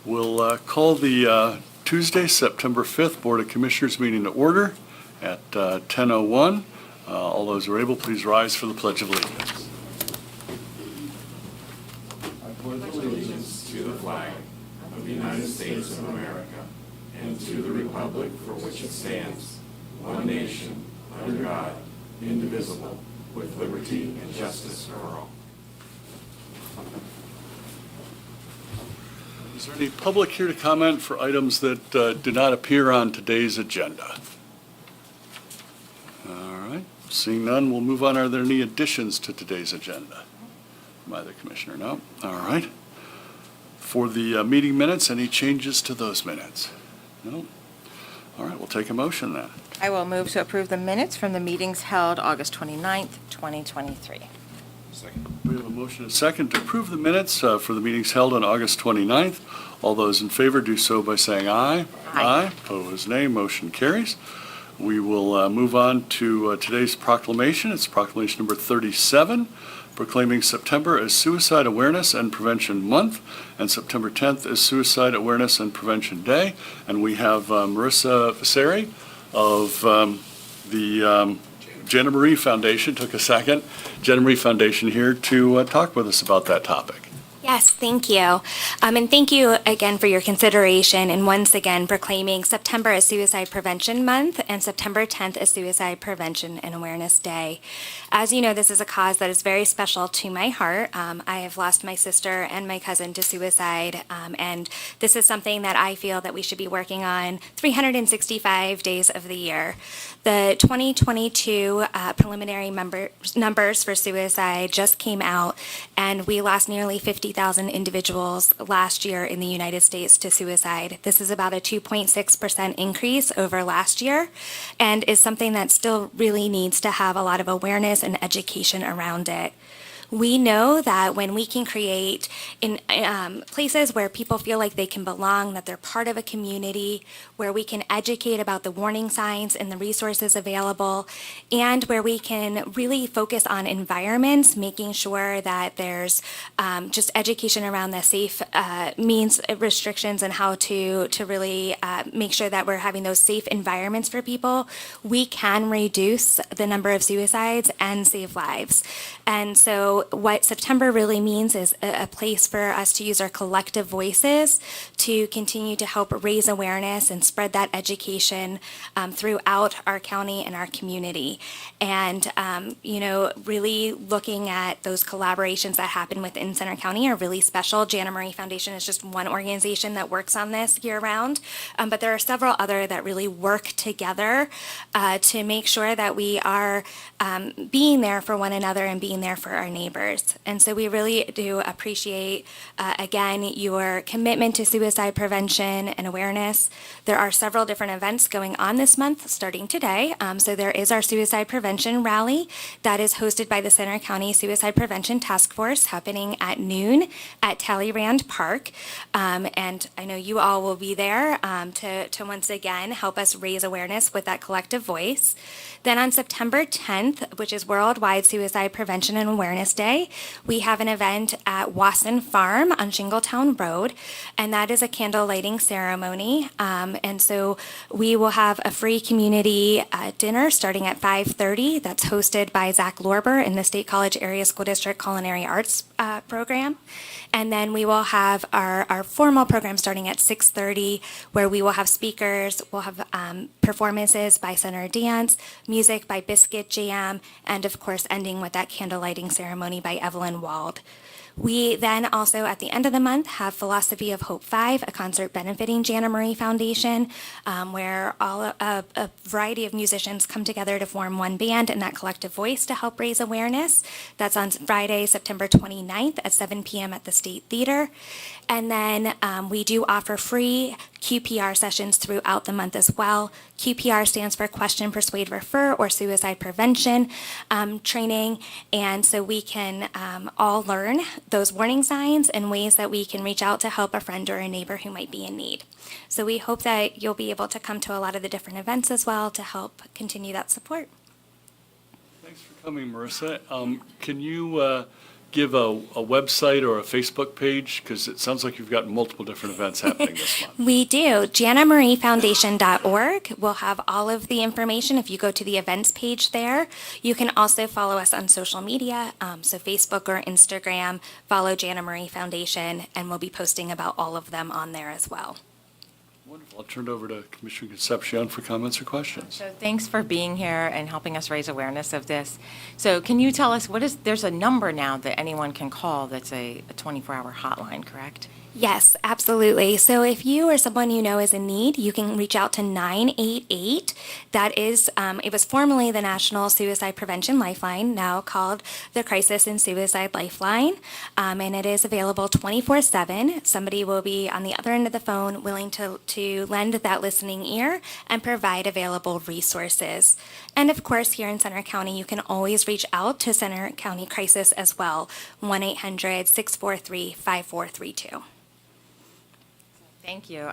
We'll call the Tuesday, September 5th Board of Commissioners meeting to order at 10:01. All those who are able, please rise for the Pledge of Allegiance. I pledge allegiance to the flag of the United States of America and to the republic for which it stands, one nation, under God, indivisible, with liberty and justice for all. Is there any public here to comment for items that do not appear on today's agenda? All right, seeing none, we'll move on. Are there any additions to today's agenda from either commissioner? No? All right. For the meeting minutes, any changes to those minutes? No? All right, we'll take a motion then. I will move to approve the minutes from the meetings held August 29th, 2023. Second. We have a motion and a second to approve the minutes for the meetings held on August 29th. All those in favor do so by saying aye. Aye. Opposed, nay. Motion carries. We will move on to today's proclamation. It's proclamation number 37, proclaiming September as Suicide Awareness and Prevention Month and September 10th as Suicide Awareness and Prevention Day. And we have Marissa Vasari of the Jenna Marie Foundation, took a second, Jenna Marie Foundation here to talk with us about that topic. Yes, thank you. And thank you again for your consideration and once again proclaiming September as Suicide Prevention Month and September 10th as Suicide Prevention and Awareness Day. As you know, this is a cause that is very special to my heart. I have lost my sister and my cousin to suicide, and this is something that I feel that we should be working on 365 days of the year. The 2022 preliminary numbers for suicide just came out, and we lost nearly 50,000 individuals last year in the United States to suicide. This is about a 2.6% increase over last year, and is something that still really needs to have a lot of awareness and education around it. We know that when we can create in places where people feel like they can belong, that they're part of a community, where we can educate about the warning signs and the resources available, and where we can really focus on environments, making sure that there's just education around the safe means restrictions and how to really make sure that we're having those safe environments for people, we can reduce the number of suicides and save lives. And so what September really means is a place for us to use our collective voices to continue to help raise awareness and spread that education throughout our county and our community. And, really looking at those collaborations that happen within Center County are really special. Jenna Marie Foundation is just one organization that works on this year round, but there are several other that really work together to make sure that we are being there for one another and being there for our neighbors. And so we really do appreciate, again, your commitment to suicide prevention and awareness. There are several different events going on this month, starting today. So there is our Suicide Prevention Rally that is hosted by the Center County Suicide Prevention Task Force, happening at noon at Talleyrand Park. And I know you all will be there to once again help us raise awareness with that collective voice. Then on September 10th, which is Worldwide Suicide Prevention and Awareness Day, we have an event at Wasson Farm on Shingletown Road, and that is a candle lighting ceremony. And so we will have a free community dinner starting at 5:30. That's hosted by Zach Lorber in the State College Area School District Culinary Arts program. And then we will have our formal program starting at 6:30, where we will have speakers, we'll have performances by Center Dance, music by Biscuit Jam, and of course ending with that candle lighting ceremony by Evelyn Wald. We then also, at the end of the month, have Philosophy of Hope 5, a concert benefiting Jenna Marie Foundation, where a variety of musicians come together to form one band and that collective voice to help raise awareness. That's on Friday, September 29th at 7 p.m. at the State Theater. And then we do offer free QPR sessions throughout the month as well. QPR stands for Question, Persuade, Refer, or Suicide Prevention training. And so we can all learn those warning signs and ways that we can reach out to help a friend or a neighbor who might be in need. So we hope that you'll be able to come to a lot of the different events as well to help continue that support. Thanks for coming, Marissa. Can you give a website or a Facebook page? Because it sounds like you've got multiple different events happening this month. We do. JannaMarieFoundation.org will have all of the information if you go to the events page there. You can also follow us on social media, so Facebook or Instagram, follow Jana Marie Foundation, and we'll be posting about all of them on there as well. Wonderful. I'll turn it over to Commissioner Concepcion for comments or questions. So thanks for being here and helping us raise awareness of this. So can you tell us, there's a number now that anyone can call that's a 24-hour hotline, correct? Yes, absolutely. So if you or someone you know is in need, you can reach out to 988. That is, it was formerly the National Suicide Prevention Lifeline, now called the Crisis and Suicide Lifeline, and it is available 24/7. Somebody will be on the other end of the phone willing to lend that listening ear and provide available resources. And of course, here in Center County, you can always reach out to Center County Crisis as well, 1-800-643-5432. Thank you.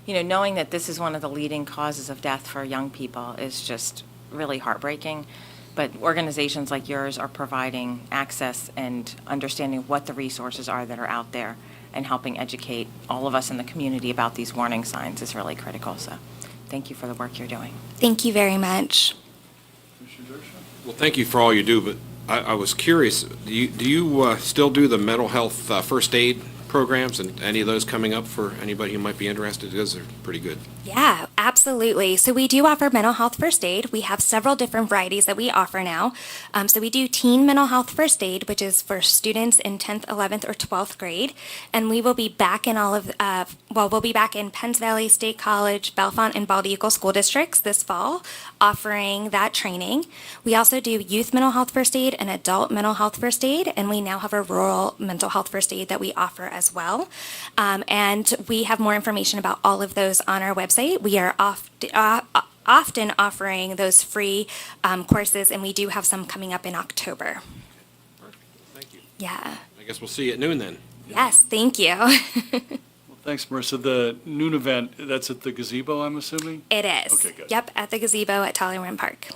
Yeah. Knowing that this is one of the leading causes of death for young people is just really heartbreaking. But organizations like yours are providing access and understanding what the resources are that are out there and helping educate all of us in the community about these warning signs is really critical. So thank you for the work you're doing. Thank you very much. Commissioner Dershowitz? Well, thank you for all you do, but I was curious, do you still do the mental health first aid programs, and any of those coming up for anybody who might be interested? Because they're pretty good. Yeah, absolutely. So we do offer mental health first aid. We have several different varieties that we offer now. So we do teen mental health first aid, which is for students in 10th, 11th, or 12th grade. And we will be back in we'll be back in Penns Valley State College, Bellefonte, and Bald Eagle school districts this fall, offering that training. We also do youth mental health first aid and adult mental health first aid, and we now have a rural mental health first aid that we offer as well. And we have more information about all of those on our website. We are often offering those free courses, and we do have some coming up in October. Perfect. Thank you. Yeah. I guess we'll see you at noon then. Yes, thank you. Well, thanks, Marissa. The noon event, that's at the gazebo, I'm assuming? It is. Okay, good. Yep, at the gazebo at Talleyrand Park.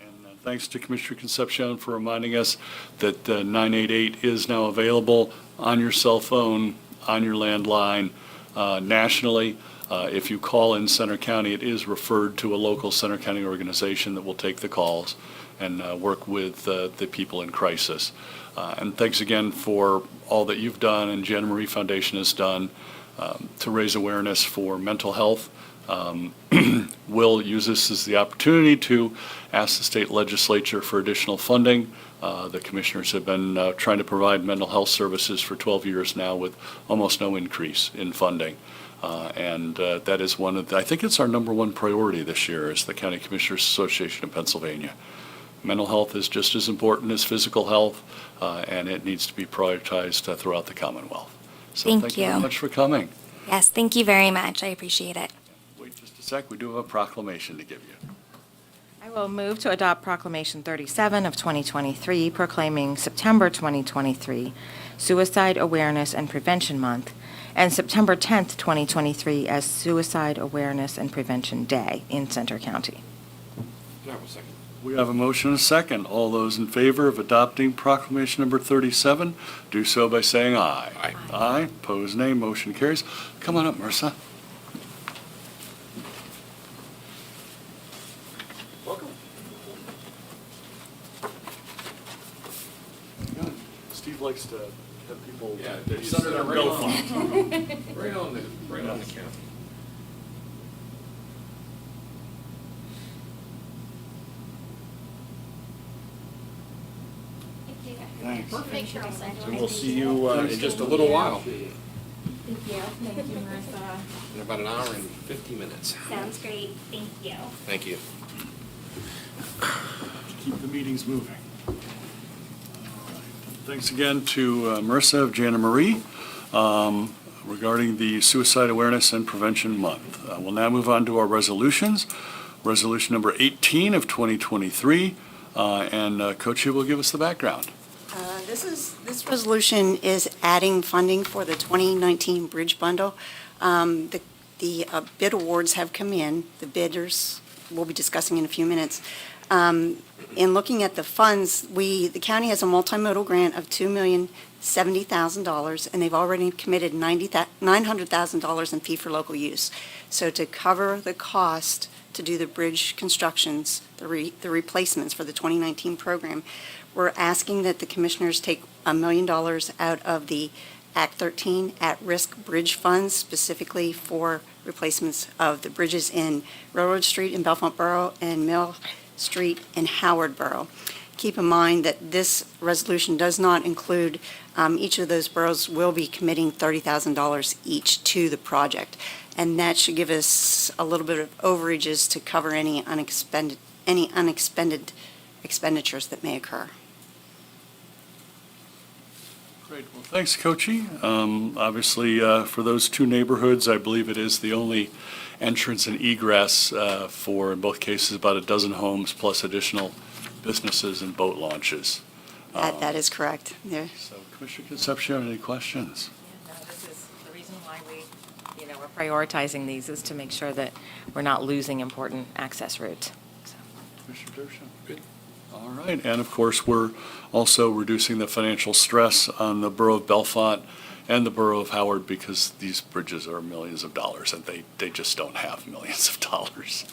And thanks to Commissioner Concepcion for reminding us that 988 is now available on your cell phone, on your landline, nationally. If you call in Center County, it is referred to a local Center County organization that will take the calls and work with the people in crisis. And thanks again for all that you've done and Jana Marie Foundation has done to raise awareness for mental health. We'll use this as the opportunity to ask the state legislature for additional funding. The commissioners have been trying to provide mental health services for 12 years now with almost no increase in funding. And that is one of I think it's our number one priority this year as the County Commissioners Association of Pennsylvania. Mental health is just as important as physical health, and it needs to be prioritized throughout the Commonwealth. So Thank you very you. much for coming. Yes, thank you very much. I appreciate it. Wait just a sec, we do have a proclamation to give you. I will move to adopt Proclamation 37 of 2023, proclaiming September 2023 Suicide Awareness and Prevention Month, and September 10th, 2023 as Suicide Awareness and Prevention Day in Center County. That was second. We have a motion and a second. All those in favor of adopting proclamation number 37, do so by saying aye. Aye. Aye, pose nay, motion carries. Come on up, Marissa. Welcome. Steve likes to have people. Right on the count. Thanks. So we'll see you in just a little while. Thank you. Thank you, Marissa. In about an hour and 50 minutes. Sounds great. Thank you. Thank you. Keep the meetings moving. All right. Thanks again to Marissa of Jana Marie regarding the Suicide Awareness and Prevention Month. We'll now move on to our resolutions. Resolution number 18 of 2023, and Coach will give us the background. This resolution is adding funding for the 2019 Bridge Bundle. The bid awards have come in. The bidders we'll be discussing in a few minutes. In looking at the funds, the county has a multimodal grant of $2,070,000, and they've already committed $900,000 in fee for local use. So to cover the cost to do the bridge constructions, the replacements for the 2019 program, we're asking that the commissioners take $1 million out of the Act 13 at-risk bridge funds, specifically for replacements of the bridges in Railroad Street in Bellefonte Borough and Mill Street in Howard Borough. Keep in mind that this resolution does not include, each of those boroughs will be committing $30,000 each to the project. And that should give us a little bit of overages to cover any unexpended expenditures that may occur. Great. Well, thanks, Coachy. Obviously, for those two neighborhoods, I believe it is the only entrance and egress for, in both cases, about a dozen homes plus additional businesses and boat launches. That is correct. There. So, Commissioner Concepcion, any questions? No, this is the reason why we're prioritizing these is to make sure that we're not losing important access routes. So. Commissioner Dershowitz? Good. All right. And of course, we're also reducing the financial stress on the borough of Bellefonte and the borough of Howard because these bridges are millions of dollars and they just don't have millions of dollars.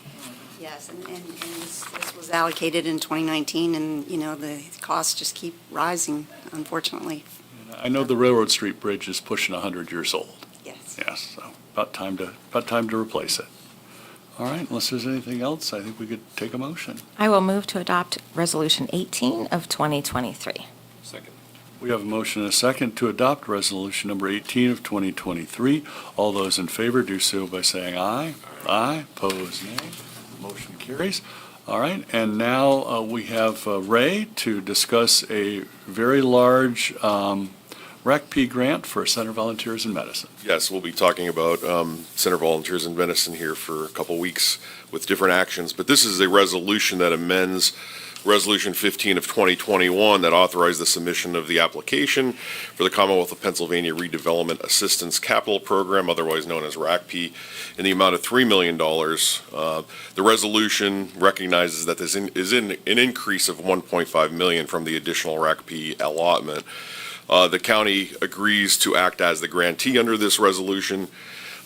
Yes, and this was allocated in 2019, and, the costs just keep rising, unfortunately. And I know the Railroad Street Bridge is pushing 100 years old. Yes. Yes, so about time to replace it. All right, unless there's anything else, I think we could take a motion. I will move to adopt Resolution 18 of 2023. Second. We have a motion and a second to adopt resolution number 18 of 2023. All those in favor do so by saying aye. Aye. Opposed, nay. Motion carries. All right, and now we have Ray to discuss a very large RACP grant for Center Volunteers in Medicine. Yes, we'll be talking about Center Volunteers in Medicine here for a couple weeks with different actions. But this is a resolution that amends Resolution 15 of 2021 that authorized the submission of the application for the Commonwealth of Pennsylvania Redevelopment Assistance Capital Program, otherwise known as RACP, in the amount of $3 million. The resolution recognizes that this is an increase of $1.5 million from the additional RACP allotment. The county agrees to act as the grantee under this resolution.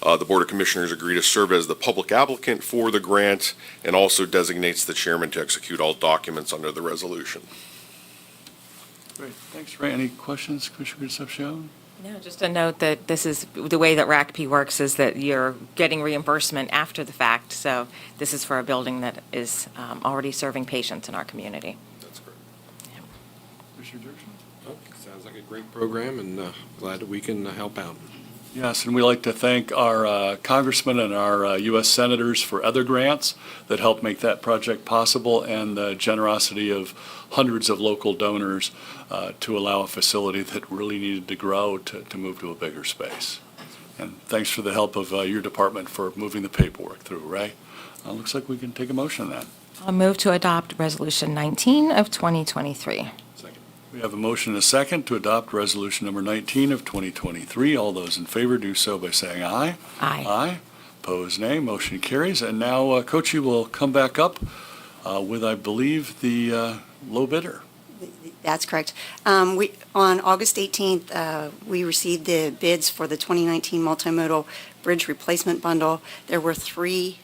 The Board of Commissioners agree to serve as the public applicant for the grant and also designates the chairman to execute all documents under the resolution. Great, thanks, Ray. Any questions, Commissioner Concepcion? No, just a note that this is, the way that RACP works is that you're getting reimbursement after the fact. So this is for a building that is already serving patients in our community. That's correct. Commissioner Dershowitz? Oh, sounds like a great program, and glad that we can help out. Yes, and we'd like to thank our congressmen and our U.S. senators for other grants that helped make that project possible, and the generosity of hundreds of local donors to allow a facility that really needed to grow to move to a bigger space. And thanks for the help of your department for moving the paperwork through, Ray. Looks like we can take a motion on that. I'll move to adopt Resolution 19 of 2023. We have a motion and a second to adopt resolution number 19 of 2023. All those in favor do so by saying aye. Aye. Aye. Opposed, nay. Motion carries. And now Coachy will come back up with, I believe, the low bidder. That's correct. On August 18th, we received the bids for the 2019 Multimodal Bridge Replacement Bundle. There were three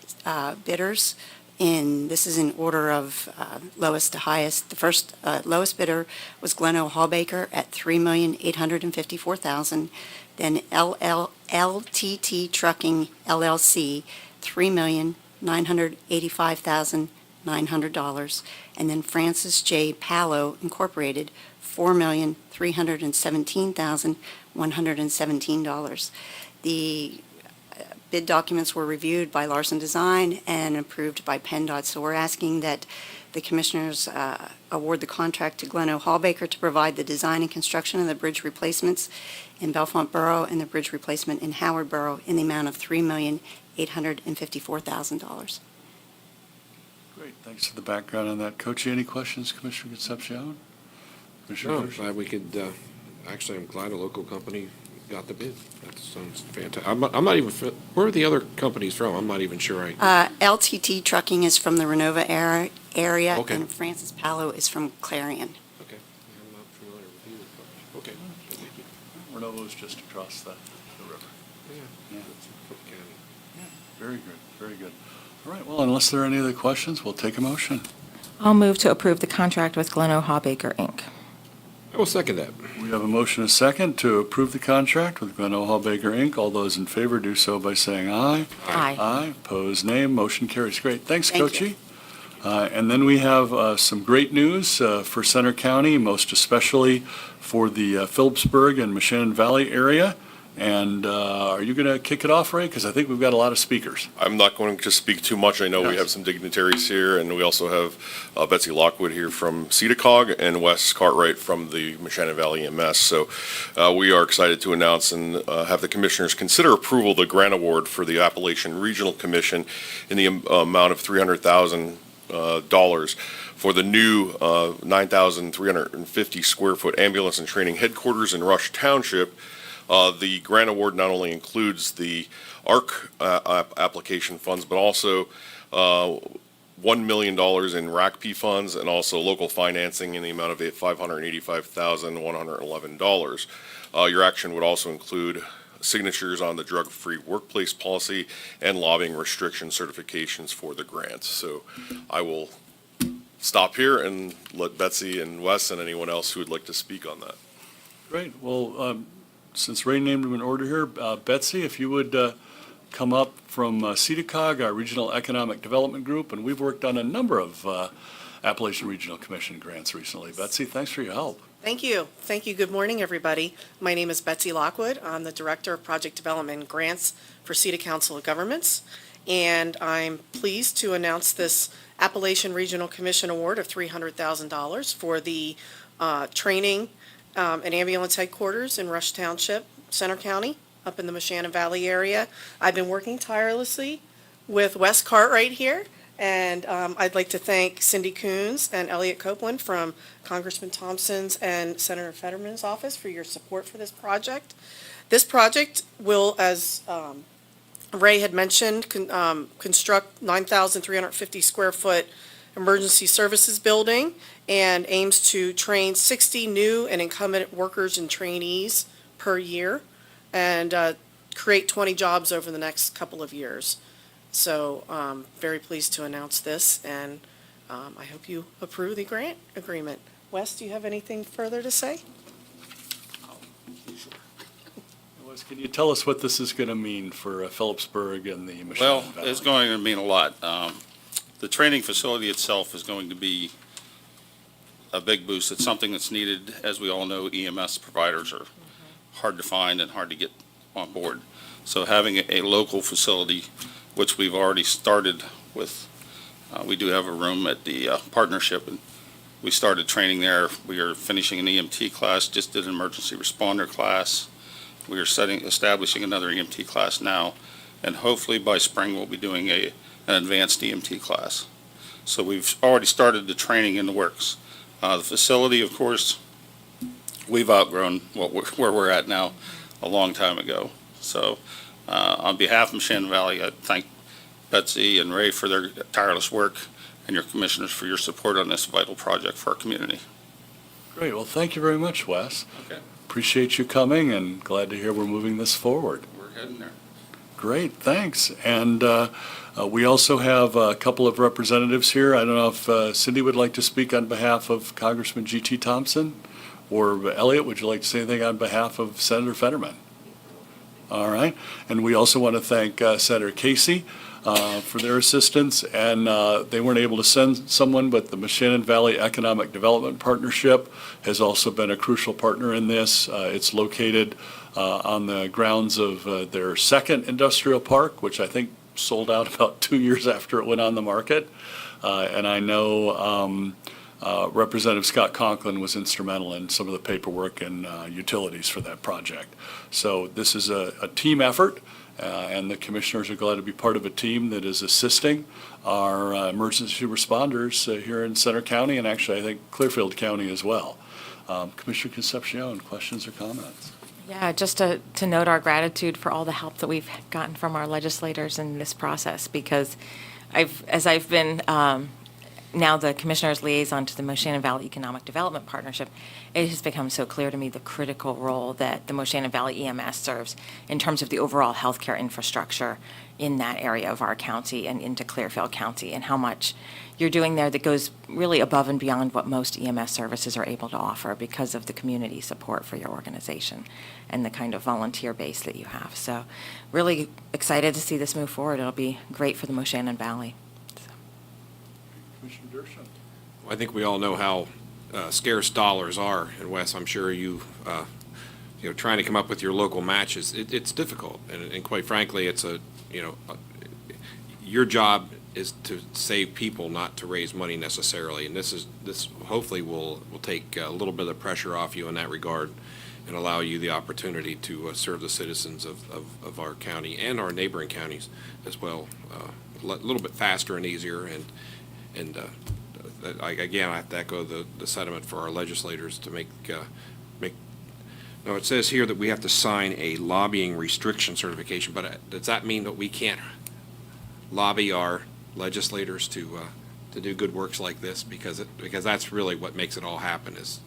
bidders. And this is in order of lowest to highest. The first lowest bidder was Gleno Hallbaker at $3,854,000. Then LTT Trucking LLC, $3,985,900. And then Francis J. Palo Incorporated, $4,317,117. The bid documents were reviewed by Larson Design and approved by PennDOT. So we're asking that the commissioners award the contract to Gleno Hallbaker to provide the design and construction of the bridge replacements in Bellefonte Borough and the bridge replacement in Howard Borough in the amount of $3,854,000. Great. Thanks for the background on that. Coachy, any questions, Commissioner Concepcion? Commissioner No, Dershowitz? glad we could, actually, I'm glad a local company got the bid. That sounds fantastic. I'm not even, where are the other companies from? I'm not even sure I, LTT Trucking is from the Renova area, Okay. and Francis Palo is from Clarion. okay. I'm not familiar with either company. Okay. Thank you. Renovo's just across the river. Yeah. Yeah. That's in Cook County. Very good, very good. All right, well, unless there are any other questions, we'll take a motion. I'll move to approve the contract with Glen Baker, Inc. I will second that. We have a motion, a second, to approve the contract with Glen Baker, Inc. All those in favor do so by saying aye. Aye. Aye, opposed, nay, motion carries. Great, thanks, Thank Coachy. And then we have some great news for Center County, most especially for the Phillipsburg and Moshannon Valley area. And are you going to kick it off, Ray? Because I think we've got a lot of speakers. I'm not going to speak too much. I know we Yes. have some dignitaries here, and we also have Betsy Lockwood here from CEDACOG and Wes Cartwright from the Moshannon Valley EMS. So we are excited to announce and have the commissioners consider approval of the grant award for the Appalachian Regional Commission in the amount of $300,000 for the new 9,350 square foot ambulance and training headquarters in Rush Township. The grant award not only includes the ARC application funds, but also $1 million in RACP funds and also local financing in the amount of $585,111. Your action would also include signatures on the drug-free workplace policy and lobbying restriction certifications for the grant. So I will stop here and let Betsy and Wes and anyone else who would like to speak on that. Great, well, since Ray named him in order here, Betsy, if you would come up from CEDACOG, our Regional Economic Development Group, and we've worked on a number of Appalachian Regional Commission grants recently. Betsy, thanks for your help. Thank you. Thank you. Good morning, everybody. My name is Betsy Lockwood. I'm the Director of Project Development and Grants for CEDA Council of Governments, and I'm pleased to announce this Appalachian Regional Commission Award of $300,000 for the training and ambulance headquarters in Rush Township, Center County, up in the Moshannon Valley area. I've been working tirelessly with Wes Cartwright here, and I'd like to thank Cindy Coons and Elliot Copeland from Congressman Thompson's and Senator Fetterman's office for your support for this project. This project will, as Ray had mentioned, construct 9,350 square foot emergency services building and aims to train 60 new and incumbent workers and trainees per year and create 20 jobs over the next couple of years. So very pleased to announce this, and I hope you approve the grant agreement. Wes, do you have anything further to say? Wes, can you tell us what this is going to mean for Phillipsburg and the Moshannon Well, Valley? it's going to mean a lot. The training facility itself is going to be a big boost. It's something that's needed. As we all know, EMS providers are hard to find and hard to get on board. So having a local facility, which we've already started with, we do have a room at the partnership, and we started training there. We are finishing an EMT class, just did an emergency responder class. We are establishing another EMT class now, and hopefully by spring we'll be doing an advanced EMT class. So we've already started the training in the works. The facility, of course, we've outgrown where we're at now a long time ago. So on behalf of Moshannon Valley, I thank Betsy and Ray for their tireless work and your commissioners for your support on this vital project for our community. Great, well, thank you very much, Wes. Okay. Appreciate you coming and glad to hear we're moving this forward. We're heading there. Great, thanks. And we also have a couple of representatives here. I don't know if Cindy would like to speak on behalf of Congressman G.T. Thompson, or Elliot, would you like to say anything on behalf of Senator Fetterman? All right. And we also want to thank Senator Casey for their assistance. And they weren't able to send someone, but the Moshannon Valley Economic Development Partnership has also been a crucial partner in this. It's located on the grounds of their second industrial park, which I think sold out about 2 years after it went on the market. And I know Representative Scott Conklin was instrumental in some of the paperwork and utilities for that project. So this is a team effort, and the commissioners are glad to be part of a team that is assisting our emergency responders here in Center County, and actually I think Clearfield County as well. Commissioner Concepcion, questions or comments? Yeah, just to note our gratitude for all the help that we've gotten from our legislators in this process, because as I've been now the Commissioner's liaison to the Moshannon Valley Economic Development Partnership, it has become so clear to me the critical role that the Moshannon Valley EMS serves in terms of the overall healthcare infrastructure in that area of our county and into Clearfield County, and how much you're doing there that goes really above and beyond what most EMS services are able to offer because of the community support for your organization and the kind of volunteer base that you have. So really excited to see this move forward. It'll be great for the Moshannon Valley. Commissioner Dershowitz. I think we all know how scarce dollars are, and Wes, I'm sure trying to come up with your local matches, it's difficult, and quite frankly, it's your job is to save people, not to raise money necessarily, and this hopefully will take a little bit of pressure off you in that regard, and allow you the opportunity to serve the citizens of our county and our neighboring counties as well, a little bit faster and easier, and again, I have to echo the sentiment for our legislators to make. No, it says here that we have to sign a lobbying restriction certification, but does that mean that we can't lobby our legislators to do good works like this? Because that's really what makes it all happen is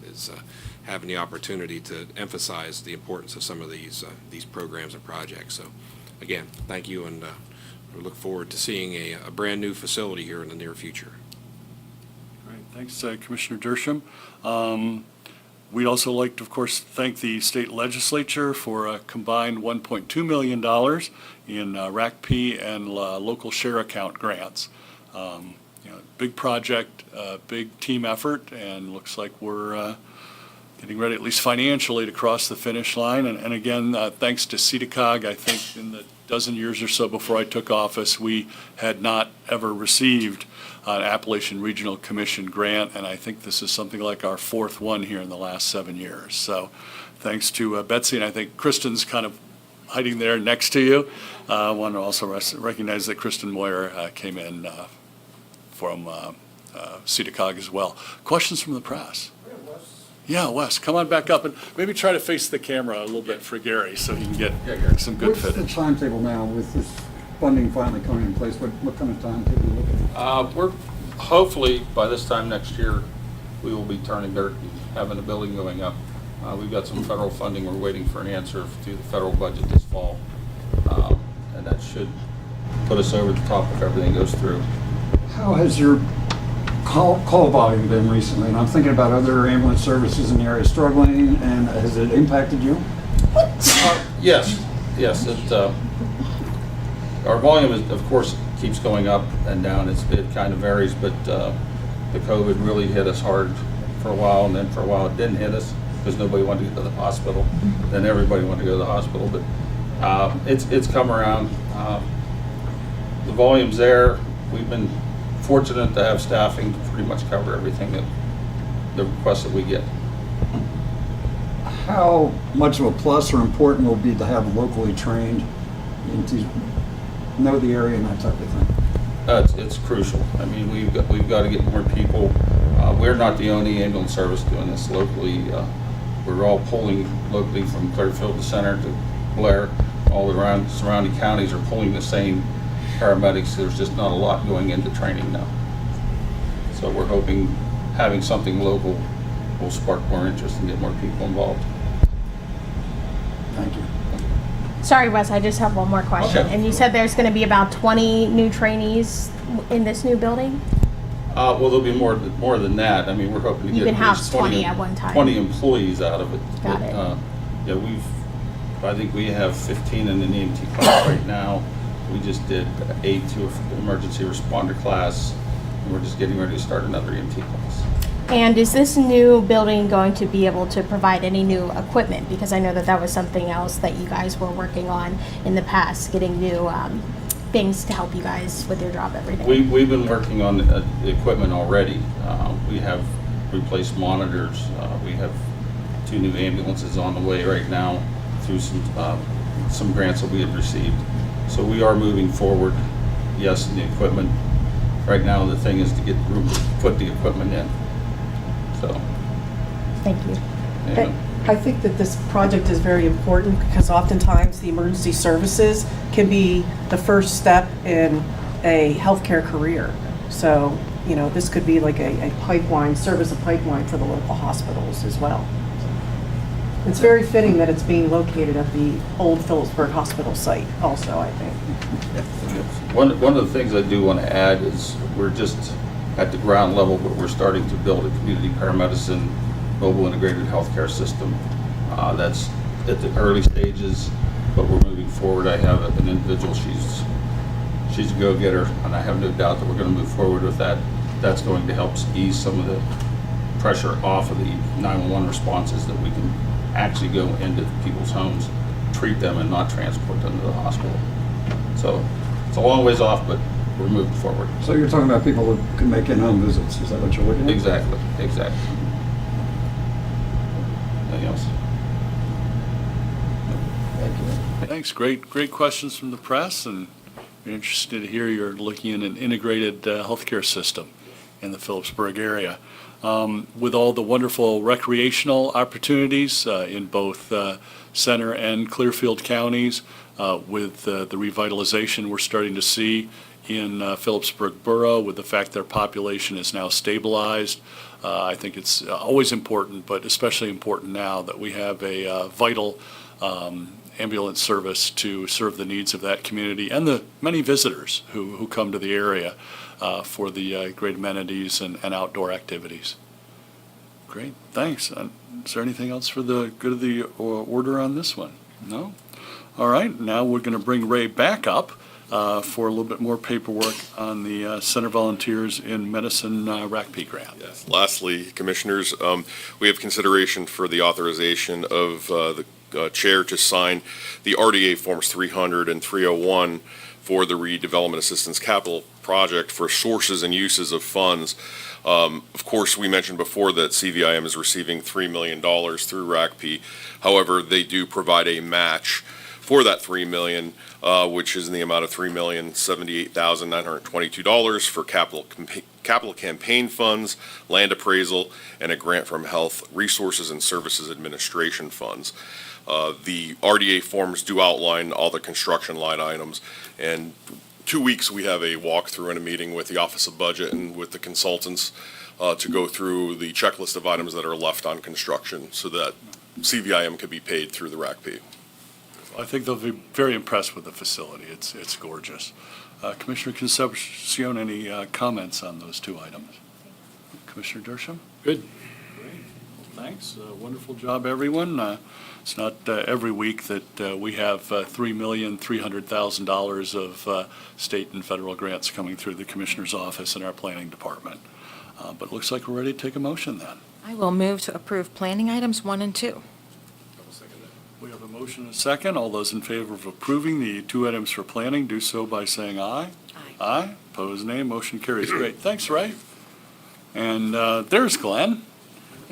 having the opportunity to emphasize the importance of some of these programs and projects. So, again, thank you, and we look forward to seeing a brand new facility here in the near future. Great, thanks, Commissioner Dersham. We'd also like to, of course, thank the state legislature for a combined $1.2 million in RACP and local share account grants. Big project, big team effort, and looks like we're getting ready, at least financially, to cross the finish line. And again, thanks to CEDACOG, I think in the dozen years or so before I took office, we had not ever received an Appalachian Regional Commission grant, and I think this is something like our fourth one here in the last 7 years. So thanks to Betsy, and I think Kristen's kind of hiding there next to you. I want to also recognize that Kristen Moyer came in from CEDACOG as well. Questions from the press? Yeah, Wes, come on back up and maybe try to face the camera a little bit for Gary so he can get some good What's the footage. timetable now with this funding finally coming in place? What kind of timetable are you looking at? We're, hopefully, by this time next year, we will be turning dirt and having the building going up. We've got some federal funding. We're waiting for an answer to the federal budget this fall. And that should put us over the top if everything goes through. How has your call volume been recently? And I'm thinking about other ambulance services in the area struggling, and has it impacted you? Yes. Our volume is, of course, keeps going up and down. It kind of varies, but the COVID really hit us hard for a while, and then for a while it didn't hit us because nobody wanted to go to the hospital. Then everybody wanted to go to the hospital, but it's come around. The volume's there. We've been fortunate to have staffing to pretty much cover everything that the requests that we get. How much of a plus or important will it be to have locally trained and to know the area and that type of thing? It's crucial. I mean, we've got to get more people. We're not the only ambulance service doing this locally. We're all pulling locally from Clearfield to Center to Blair. All around surrounding counties are pulling the same paramedics. There's just not a lot going into training now. So we're hoping having something local will spark more interest and get more people involved. Thank you. Sorry, Wes, I just have one more question. Okay. And you said there's going to be about 20 new trainees in this new building? Well, there'll be more than that. I mean, we're hoping to You get can at house least 20 at one time. 20 employees out of it. Got But, it. Yeah, I think we have 15 in an EMT class right now. We just did 8 to an emergency responder class, and we're just getting ready to start another EMT class. And is this new building going to be able to provide any new equipment? Because I know that was something else that you guys were working on in the past, getting new things to help you guys with your job every day. We've been working on the equipment already. We have replaced monitors. We have 2 new ambulances on the way right now through some grants that we had received. So we are moving forward, yes, in the equipment. Right now, the thing is to get room to put the equipment in. So, Thank you. yeah. I think that this project is very important because oftentimes the emergency services can be the first step in a healthcare career. So, you know, this could be like a pipeline, serve as a pipeline for the local hospitals as well. It's very fitting that it's being located at the old Phillipsburg Hospital site also, I think. One of the things I do want to add is we're just at the ground level, but we're starting to build a community paramedicine mobile integrated healthcare system. That's at the early stages, but we're moving forward. I have an individual, she's a go-getter, and I have no doubt that we're going to move forward with that. That's going to help ease some of the pressure off of the 911 responses, that we can actually go into people's homes, treat them, and not transport them to the hospital. So it's a long ways off, but we're moving forward. So you're talking about people who can make in-home visits, is that what you're looking at? Exactly. Anything else? Thank you. Thanks. Great questions from the press, and we're interested to hear you're looking at an integrated healthcare system in the Phillipsburg area. With all the wonderful recreational opportunities in both Center and Clearfield counties, with the revitalization we're starting to see in Phillipsburg Borough, with the fact their population is now stabilized, I think it's always important, but especially important now, that we have a vital ambulance service to serve the needs of that community and the many visitors who come to the area for the great amenities and outdoor activities. Great, thanks. Is there anything else for the good of the order on this one? No? All right, now we're going to bring Ray back up for a little bit more paperwork on the Center Volunteers in Medicine RACP grant. Yes. Lastly, Commissioners, we have consideration for the authorization of the Chair to sign the RDA Forms 300 and 301 for the Redevelopment Assistance Capital Project for sources and uses of funds. Of course, we mentioned before that CVIM is receiving $3 million through RACP. However, they do provide a match for that $3 million, which is in the amount of $3,078,922 for capital campaign funds, land appraisal, and a grant from Health Resources and Services Administration funds. The RDA forms do outline all the construction line items, and 2 weeks we have a walkthrough and a meeting with the Office of Budget and with the consultants to go through the checklist of items that are left on construction so that CVIM can be paid through the RACP. I think they'll be very impressed with the facility. It's gorgeous. Commissioner Concepcion, any comments on those two items? Commissioner Dershowitz? Good. Great. Well, thanks. Wonderful job, everyone. It's not every week that we have $3,300,000 of state and federal grants coming through the Commissioner's office and our planning department. But it looks like we're ready to take a motion then. I will move to approve planning items 1 and 2. We have a motion and a second. All those in favor of approving the two items for planning, do so by saying aye. Aye. Opposed, nay. Motion carries. Great. Thanks, Ray. And there's Glenn.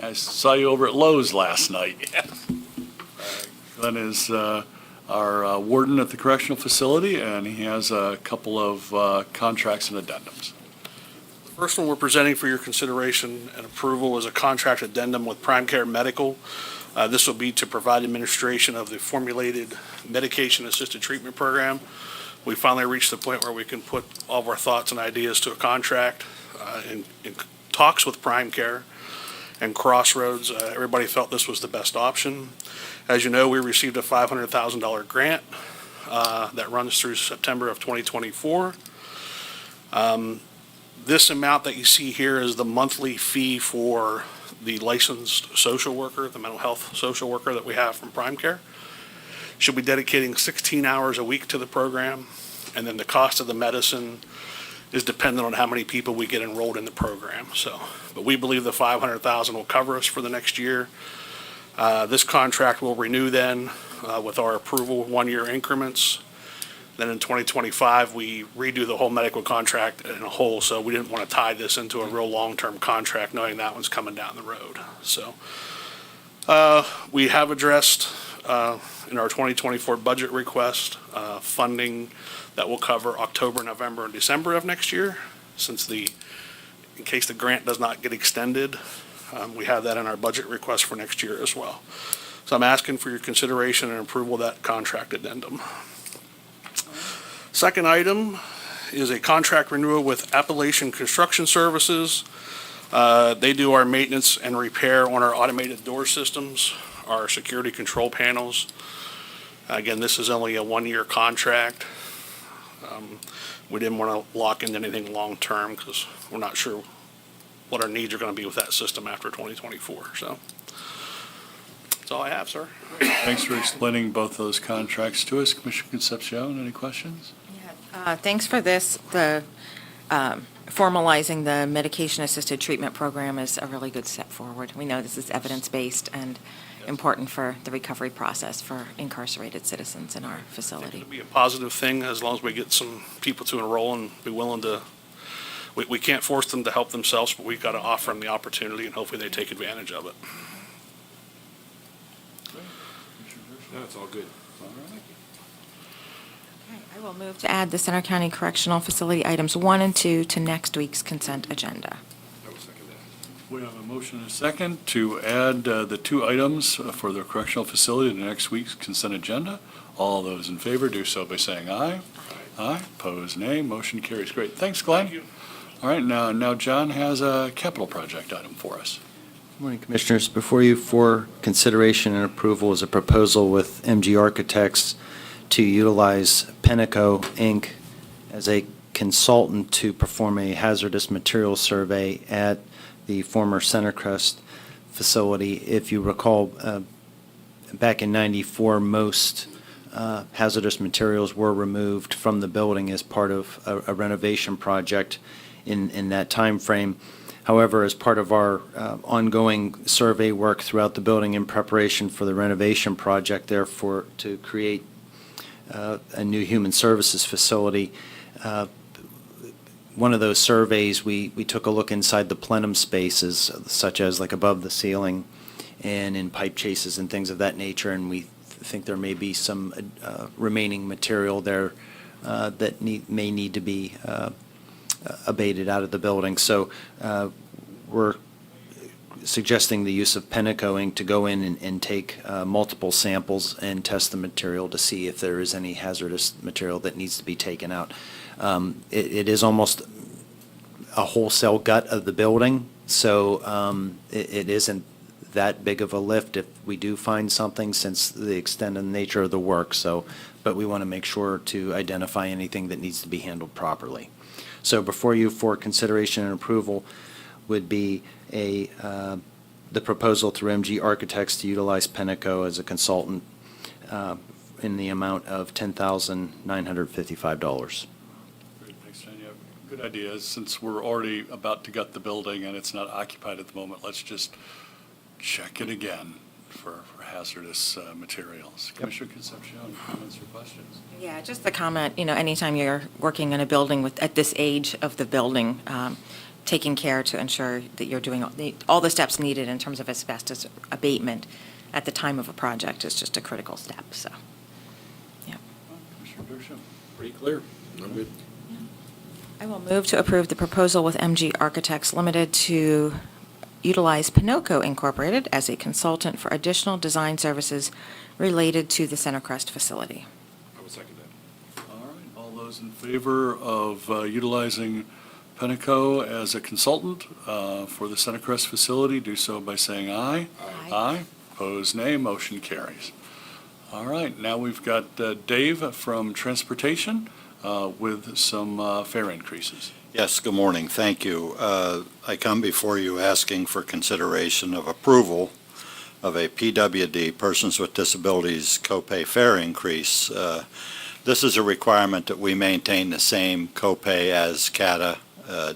I saw you over at Lowe's last night. Yes. Glenn is our warden at the correctional facility, and he has a couple of contracts and addendums. The first one we're presenting for your consideration and approval is a contract addendum with Prime Care Medical. This will be to provide administration of the formulated medication-assisted treatment program. We finally reached the point where we can put all of our thoughts and ideas to a contract. In talks with Prime Care and Crossroads, everybody felt this was the best option. As you know, we received a $500,000 grant that runs through September of 2024. This amount that you see here is the monthly fee for the licensed social worker, the mental health social worker that we have from Prime Care. She'll be dedicating 16 hours a week to the program, and then the cost of the medicine is dependent on how many people we get enrolled in the program. But we believe the $500,000 will cover us for the next year. This contract will renew then with our approval 1-year increments. Then in 2025, we redo the whole medical contract in a whole, so we didn't want to tie this into a real long-term contract, knowing that one's coming down the road. So we have addressed in our 2024 budget request funding that will cover October, November, and December of next year, since in case the grant does not get extended, we have that in our budget request for next year as well. So I'm asking for your consideration and approval of that contract addendum. Second item is a contract renewal with Appalachian Construction Services. They do our maintenance and repair on our automated door systems, our security control panels. Again, this is only a one-year contract. We didn't want to lock into anything long-term because we're not sure what our needs are going to be with that system after 2024. So that's all I have, sir. Thanks for explaining both those contracts to us. Commissioner Concepcion, any questions? Thanks for this. The formalizing the medication-assisted treatment program is a really good step forward. We know this is evidence-based and important for the recovery process for incarcerated citizens in our facility. It'll be a positive thing as long as we get some people to enroll and be willing to, we can't force them to help themselves, but we've got to offer them the opportunity and hopefully they take advantage of it. No, it's all good. I will move to add the Center County Correctional Facility items 1 and 2 to next week's consent agenda. I will second that. We have a motion and a second to add the 2 items for the correctional facility to next week's consent agenda. All those in favor do so by saying aye. Aye. Opposed, nay. Motion carries. Great. Thanks, Glenn. Thank you. All right, now John has a capital project item for us. Good morning, Commissioners. Before you for consideration and approval is a proposal with MG Architects to utilize Pennico, Inc. as a consultant to perform a hazardous materials survey at the former Centercrest facility. If you recall, back in '94, most hazardous materials were removed from the building as part of a renovation project in that time frame. However, as part of our ongoing survey work throughout the building in preparation for the renovation project, therefore, to create a new human services facility, one of those surveys, we took a look inside the plenum spaces, such as like above the ceiling and in pipe chases and things of that nature, and we think there may be some remaining material there that may need to be abated out of the building. So we're suggesting the use of Pennico Inc. to go in and take multiple samples and test the material to see if there is any hazardous material that needs to be taken out. It is almost a wholesale gut of the building, so it isn't that big of a lift if we do find something, since the extent and nature of the work. So, but we want to make sure to identify anything that needs to be handled properly. So before you for consideration and approval would be the proposal through MG Architects to utilize Pennico as a consultant in the amount of $10,955. Great, thanks, John. You have good ideas. Since we're already about to gut the building and it's not occupied at the moment, let's just check it again for hazardous materials. Commissioner Concepcion, comments or questions? Yeah, just the comment, anytime you're working in a building at this age of the building, taking care to ensure that you're doing all the steps needed in terms of asbestos abatement at the time of a project is just a critical step, so, yeah. Commissioner Dershowitz? Pretty clear. I'm good. I will move to approve the proposal with MG Architects Limited to utilize Pennico Incorporated as a consultant for additional design services related to the Centercrest facility. I will second that. All right, all those in favor of utilizing Pennico as a consultant for the Centercrest facility, do so by saying aye. Aye. Aye. Opposed, nay. Motion carries. All right, now we've got Dave from Transportation with some fare increases. Yes, good morning. Thank you. I come before you asking for consideration of approval of a PWD, Persons with Disabilities Copay Fare increase. This is a requirement that we maintain the same copay as CATA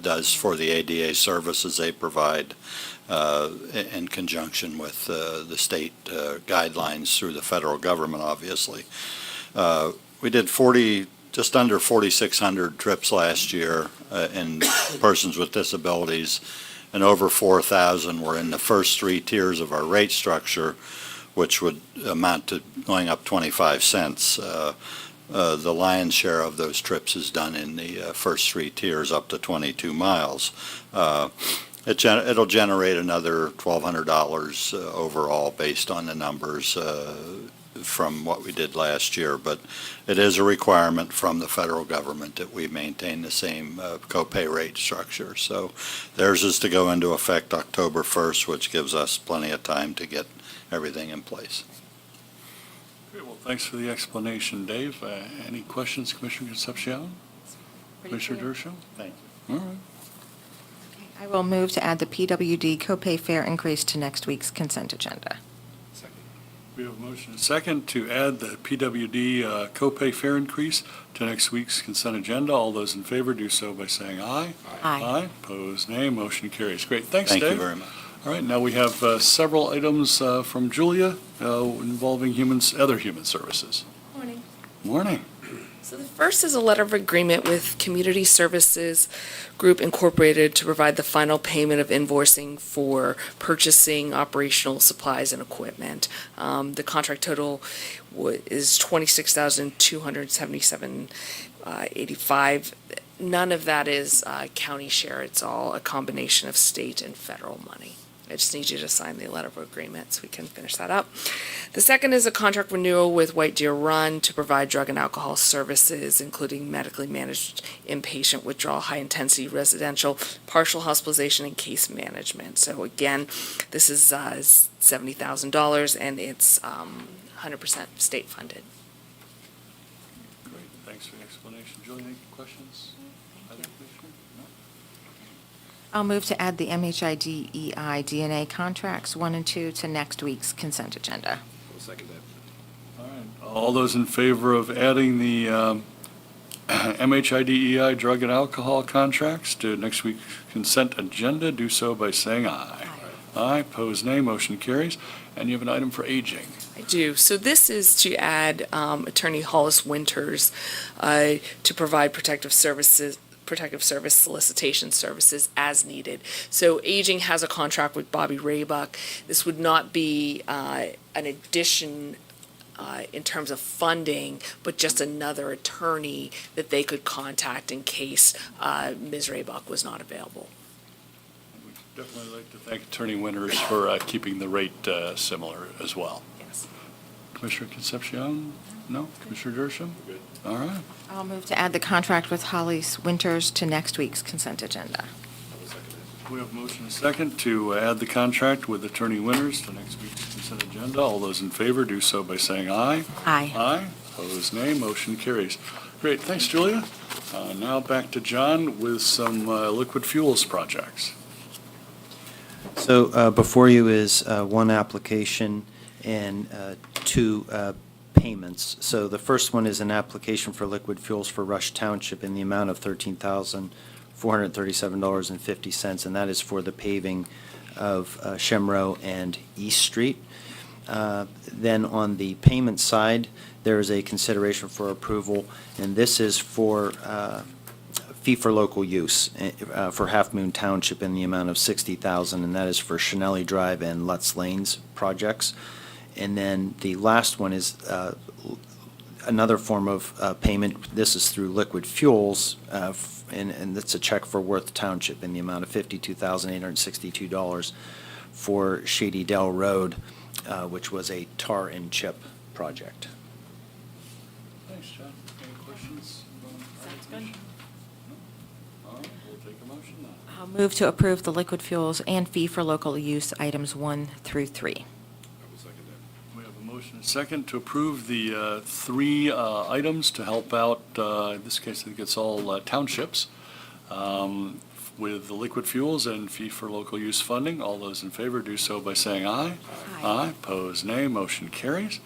does for the ADA services they provide in conjunction with the state guidelines through the federal government, obviously. We did just under 4,600 trips last year in persons with disabilities, and over 4,000 were in the first 3 tiers of our rate structure, which would amount to going up 25 cents. The lion's share of those trips is done in the first 3 tiers up to 22 miles. It'll generate another $1,200 overall based on the numbers from what we did last year, but it is a requirement from the federal government that we maintain the same copay rate structure. So theirs is to go into effect October 1st, which gives us plenty of time to get everything in place. Great, well, thanks for the explanation, Dave. Any questions, Commissioner Concepcion? Commissioner Dershowitz? Thank you. All right. I will move to add the PWD copay fare increase to next week's consent agenda. We have a motion and a second to add the PWD copay fare increase to next week's consent agenda. All those in favor do so by saying aye. Aye. Opposed, nay. Motion carries. Great, thanks, Dave. Thank you very much. All right, now we have several items from Julia involving other human services. Morning. Morning. So the first is a letter of agreement with Community Services Group Incorporated to provide the final payment of invoicing for purchasing operational supplies and equipment. The contract total is $26,277.85. None of that is county share. It's all a combination of state and federal money. I just need you to sign the letter of agreement so we can finish that up. The second is a contract renewal with White Deer Run to provide drug and alcohol services, including medically managed inpatient withdrawal, high-intensity residential, partial hospitalization, and case management. So again, this is $70,000, and it's 100% state funded. Great, thanks for the explanation. Julia, any questions? Other commissioner? No? I'll move to add the MHIDEI DNA contracts 1 and 2 to next week's consent agenda. I'll second that. All right, all those in favor of adding the MHIDEI drug and alcohol contracts to next week's consent agenda, do so by saying aye. Aye, pose nay, motion carries. And you have an item for aging. I do. So this is to add Attorney Hollis Winters to provide protective service solicitation services as needed. So Aging has a contract with Bobby Raybuck. This would not be an addition in terms of funding, but just another attorney that they could contact in case Ms. Raybuck was not available. We'd definitely like to thank Attorney Winters for keeping the rate similar as well. Yes. Commissioner Concepcion? No? Commissioner Dershowitz? Good. All right. I'll move to add the contract with Hollis Winters to next week's consent agenda. We have a motion and a second to add the contract with Attorney Winters to next week's consent agenda. All those in favor do so by saying aye. Aye. Aye. Opposed, nay. Motion carries. Great. Thanks, Julia. Now back to John with some liquid fuels projects. So before you is one application and two payments. So the first one is an application for liquid fuels for Rush Township in the amount of $13,437.50, and that is for the paving of Shemrow and East Street. Then on the payment side, there is a consideration for approval, and this is for fee for local use for Half Moon Township in the amount of $60,000, and that is for Chanelli Drive and Lutz Lanes projects. And then the last one is another form of payment. This is through Liquid Fuels, and it's a check for Worth Township in the amount of $52,862 for Shady Dell Road, which was a tar and chip project. Thanks, John. Any questions? Sounds good. All right, we'll take a motion now. I'll move to approve the liquid fuels and fee for local use items 1 through 3. We have a motion and a second to approve the three items to help out, in this case, I think it's all townships, with the liquid fuels and fee for local use funding. All those in favor do so by saying aye. Aye. Opposed, nay. Motion carries.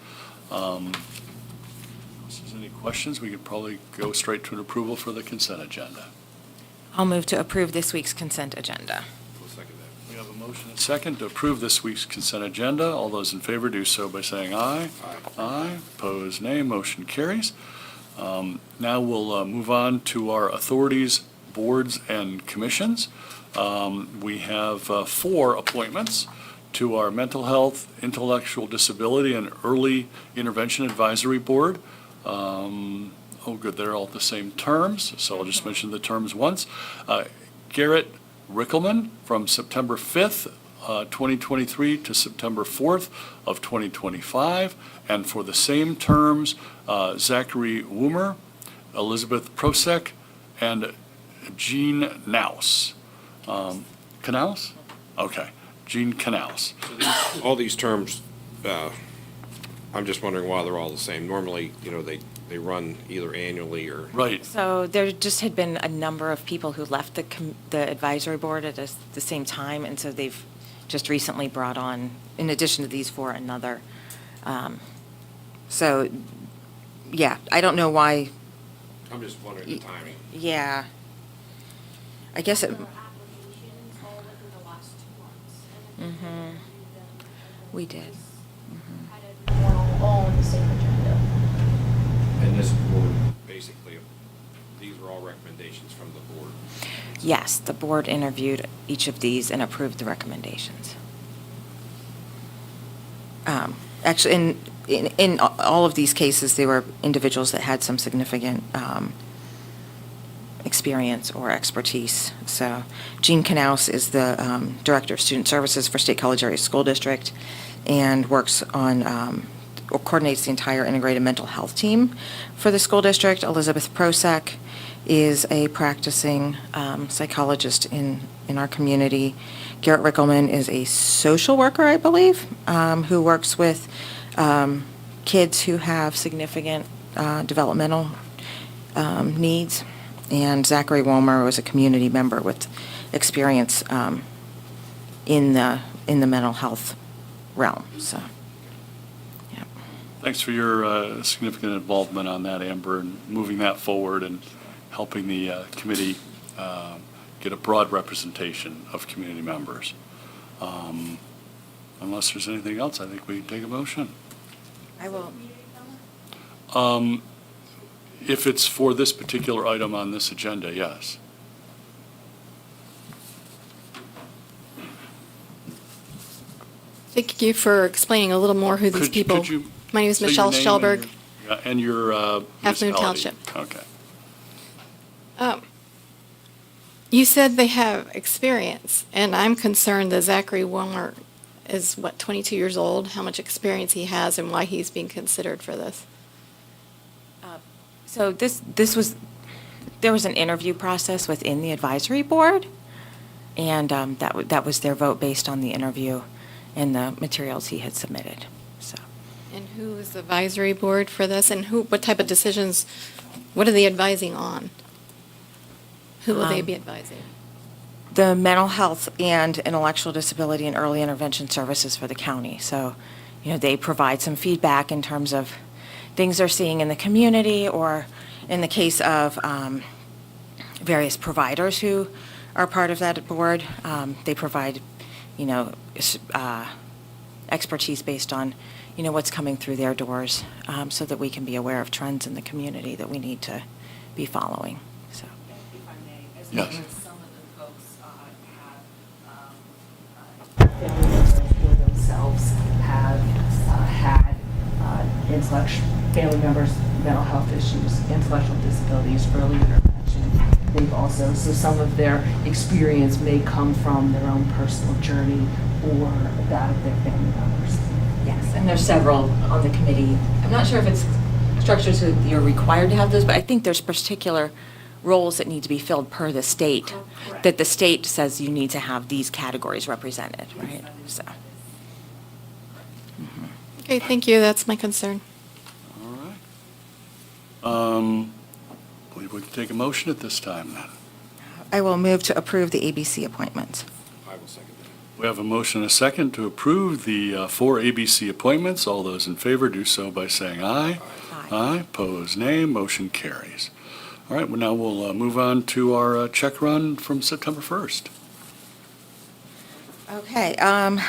If there's any questions, we could probably go straight to an approval for the consent agenda. I'll move to approve this week's consent agenda. We have a motion and a second to approve this week's consent agenda. All those in favor do so by saying aye. Aye. Opposed, nay. Motion carries. Now we'll move on to our authorities, boards, and commissions. We have 4 appointments to our Mental Health, Intellectual Disability, and Early Intervention Advisory Board. Oh, good, they're all the same terms, so I'll just mention the terms once. Garrett Rickelman from September 5th, 2023 to September 4th of 2025. And for the same terms, Zachary Woomer, Elizabeth Prosek, and Jean Knaus. Knaus? Okay, Jean Knaus. All these terms, I'm just wondering why they're all the same. Normally, they run either annually or. Right. So there just had been a number of people who left the advisory board at the same time, and so they've just recently brought on, in addition to these four, another. So, yeah, I don't know why. I'm just wondering the timing. Yeah. I guess it. Mm-hmm. We did. All on the same agenda. And this board, basically, these are all recommendations from the board. Yes, the board interviewed each of these and approved the recommendations. Actually, in all of these cases, they were individuals that had some significant experience or expertise. So Jean Knaus is the Director of Student Services for State College Area School District and works on, or coordinates the entire integrated mental health team for the school district. Elizabeth Prosek is a practicing psychologist in our community. Garrett Rickelman is a social worker, I believe, who works with kids who have significant developmental needs. And Zachary Womer was a community member with experience in the mental health realm. So, yeah. Thanks for your significant involvement on that, Amber, and moving that forward and helping the committee get a broad representation of community members. Unless there's anything else, I think we take a motion. I will. If it's for this particular item on this agenda, yes. Thank you for explaining a little more who these people. Could you My name is say your Michelle name Schellberg. and your Half Moon municipality? Township. Okay. You said they have experience, and I'm concerned that Zachary Womer is, 22 years old, how much experience he has and why he's being considered for this. So there was an interview process within the advisory board, and that was their vote based on the interview and the materials he had submitted, so. And who is the advisory board for this, and what type of decisions, what are they advising on? Who will they be advising? The mental health and intellectual disability and early intervention services for the county. So, they provide some feedback in terms of things they're seeing in the community, or in the case of various providers who are part of that board, they provide, expertise based on, what's coming through their doors, so that we can be aware of trends in the community that we need to be following, so. If I may, as Yes. long as some of the folks have family members or themselves have had family members, mental health issues, intellectual disabilities, early intervention. They've also, so some of their experience may come from their own personal journey or that of their family members. Yes, and there's several on the committee. I'm not sure if it's structured so that you're required to have those, but I think there's particular roles that need to be filled per the state, that the state says you need to have these categories represented, right? So. Okay, thank you, that's my concern. All right. I believe we can take a motion at this time then. I will move to approve the ABC appointments. I will second that. We have a motion and a second to approve the 4 ABC appointments. All those in favor do so by saying aye. Aye. Pose nay. Motion carries. All right, well, now we'll move on to our check run from September 1st. Okay,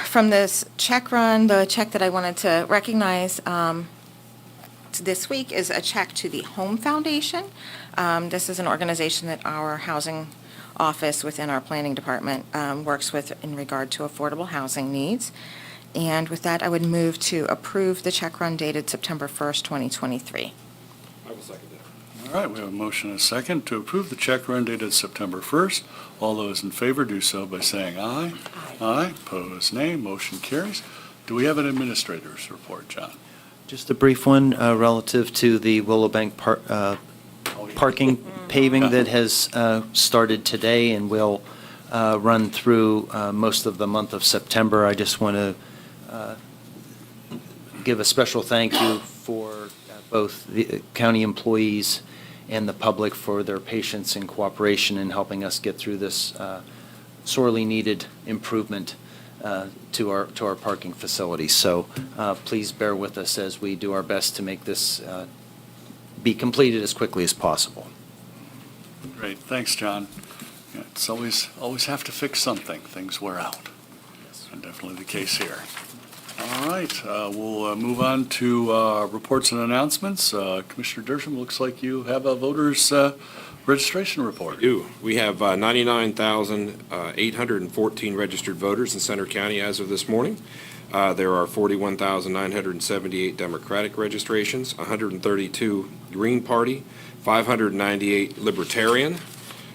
from this check run, the check that I wanted to recognize this week is a check to the Home Foundation. This is an organization that our housing office within our planning department works with in regard to affordable housing needs. And with that, I would move to approve the check run dated September 1st, 2023. I will second that. All All right, we have a motion and a second to approve the check run dated September 1st. All those in favor do so by saying aye. Aye. Opposed, nay. Motion carries. Do we have an administrator's report, John? Just a brief one relative to the Willowbank parking paving that has started today and will run through most of the month of September. I just want to give a special thank you for both the county employees and the public for their patience and cooperation in helping us get through this sorely needed improvement to our parking facilities. So please bear with us as we do our best to make this be completed as quickly as possible. Great, thanks, John. Yeah, it's always have to fix something. Things wear out. And definitely the case here. All right, we'll move on to reports and announcements. Commissioner Dershowitz, looks like you have a voter's registration report. We do. We have 99,814 registered voters in Center County as of this morning. There are 41,978 Democratic registrations, 132 Green Party, 598 Libertarian,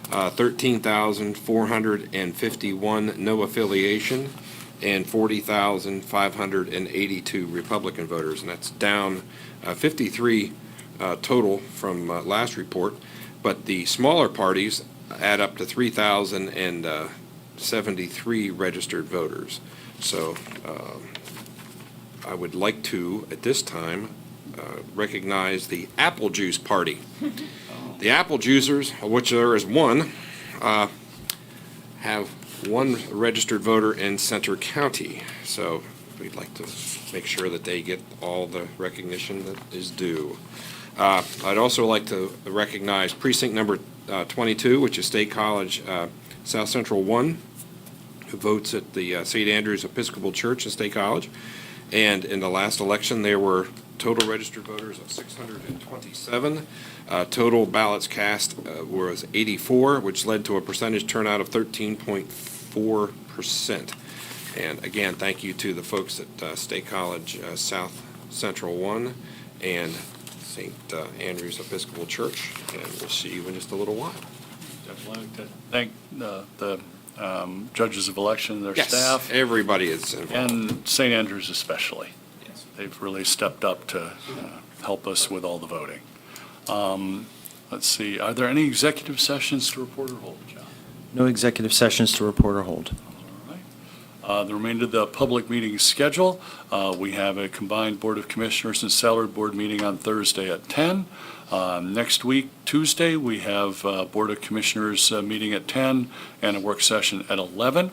13,451 no affiliation, and 40,582 Republican voters, and that's down 53 total from last report. But the smaller parties add up to 3,073 registered voters. So I would like to, at this time, recognize the Apple Juice Party. The Apple Juicers, of which there is one, have one registered voter in Center County. So we'd like to make sure that they get all the recognition that is due. I'd also like to recognize precinct number 22, which is State College South Central 1, who votes at the St. Andrews Episcopal Church in State College. And in the last election, there were total registered voters of 627. Total ballots cast was 84, which led to a percentage turnout of 13.4%. And again, thank you to the folks at State College South Central 1 and St. Andrews Episcopal Church, and we'll see you in just a little while. Definitely like to thank the judges of election, their Yes, staff. everybody is involved. And St. Andrews especially. Yes. They've really stepped up to help us with all the voting. Let's see, are there any executive sessions to report or hold, John? No executive sessions to report or hold. The remainder of the public meeting schedule, we have a combined Board of Commissioners and Salary Board meeting on Thursday at 10. Next week, Tuesday, we have Board of Commissioners meeting at 10 and a work session at 11.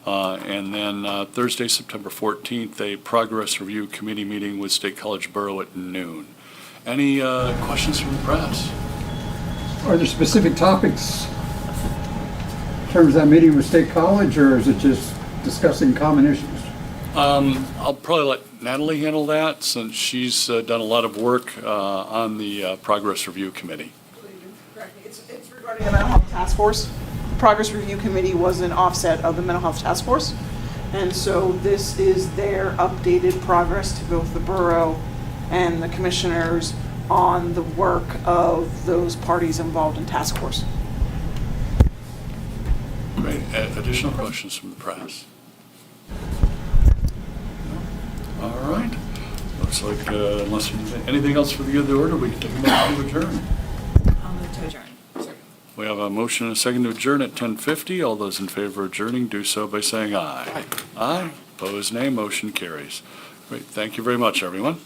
And then Thursday, September 14th, a Progress Review Committee meeting with State College Borough at noon. Any questions from the press? Are there specific topics in terms of that meeting with State College, or is it just discussing common issues? I'll probably let Natalie handle that, since she's done a lot of work on the Progress Review Committee. It's regarding the Mental Health Task Force. The Progress Review Committee was an offset of the Mental Health Task Force. And so this is their updated progress to both the borough and the commissioners on the work of those parties involved in task force. Great. Additional questions from the press? No? All right. Looks like, unless there's anything else for the other order, we can take a motion to adjourn. I'll move to adjourn. We have a motion and a second to adjourn at 10:50. All those in favor of adjourning do so by saying aye. Aye. Opposed, nay. Motion carries. Great. Thank you very much, everyone.